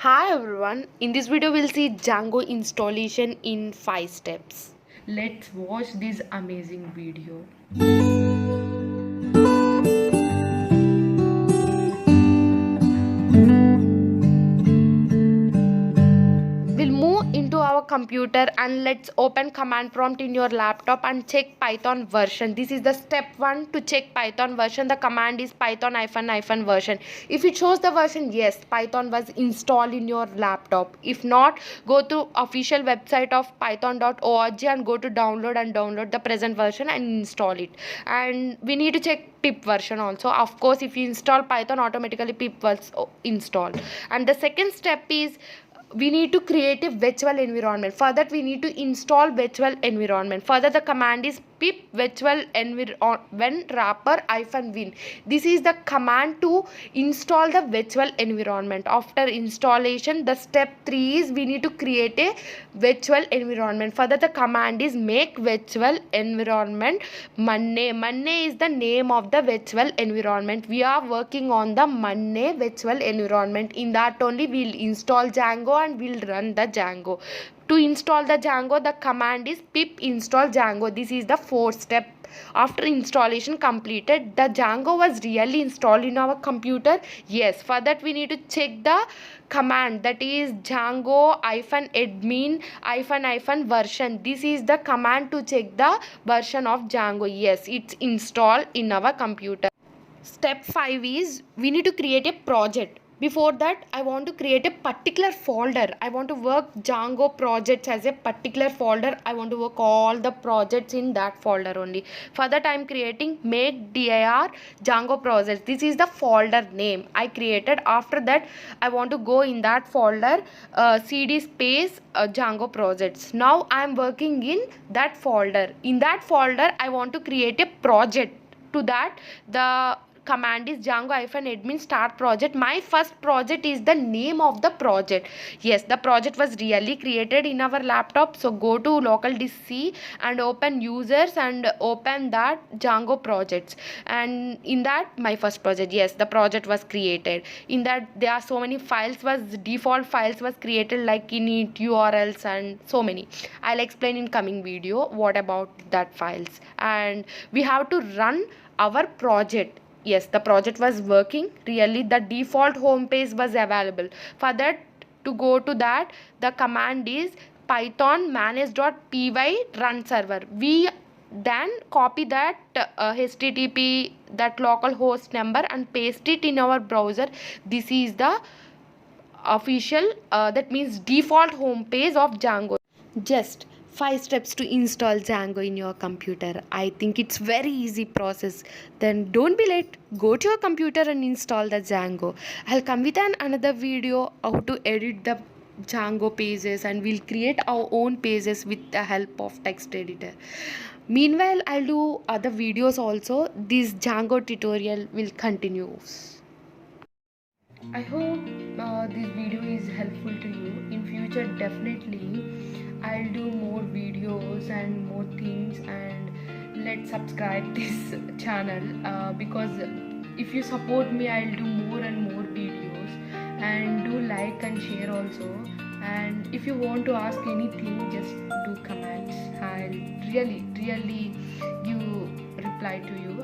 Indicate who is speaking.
Speaker 1: Hi everyone, in this video we'll see Django installation in 5 steps. Let's watch this amazing video. We'll move into our computer and let's open command prompt in your laptop and check Python version. This is the step 1 to check Python version. The command is python --- version. If it shows the version, yes, Python was installed in your laptop. If not, go to official website of python.org and go to download the present version and install it. And we need to check pip version also. Of course, if you install Python, automatically pip was installed. And the second step is we need to create a virtual environment. For that we need to install virtual environment. Further, the command is pip virtual environment wrapper -win. This is the command to install the virtual environment. After installation, the step 3 is we need to create a virtual environment. Further, the command is make virtual environment Manne. Manne is the name of the virtual environment. We are working on the Manne virtual environment. In that only we'll install Django and we'll run the Django. To install the Django, the command is pip install Django. This is the fourth step. After installation completed, the Django was really installed in our computer. Yes, for that we need to check the command, that is django-admin -version. This is the command to check the version of Django. Yes, it's installed in our computer. Step 5 is we need to create a project. Before that, I want to create a particular folder. I want to work Django projects as a particular folder. I want to work all the projects in that folder only. For that, I am creating make.dir Django projects. This is the folder name I created. After that, I want to go in that folder cd space Django projects. Now I am working in that folder. In that folder, I want to create a project. To that, the command is django-admin start project. My first project is the name of the project. Yes, the project was really created in our laptop. So go to local disk C and open users and open that Django projects. And in that, my first project, yes, the project was created. In that, there are so many files, default files was created like init, URLs and so many. I'll explain in coming video what about that files. And we have to run our project. Yes, the project was working really. The default home page was available. For that, to go to that, the command is python manage.py runserver. We then copy that http, that local host number, and paste it in our browser. This is the official that means default home page of Django. Just 5 steps to install Django in your computer. I think it's very easy process. Then don't be late. Go to your computer and install the Django. I'll come with another video how to edit the Django pages, and we'll create our own pages with the help of text editor. Meanwhile, I'll do other videos also. This Django tutorial will continue. I hope this video is helpful to you. In future, definitely I'll do more videos and more things, and let's subscribe this channel because if you support me, I'll do more and more videos. And do like and share also. And if you want to ask anything, just do comments. I'll really give reply to you.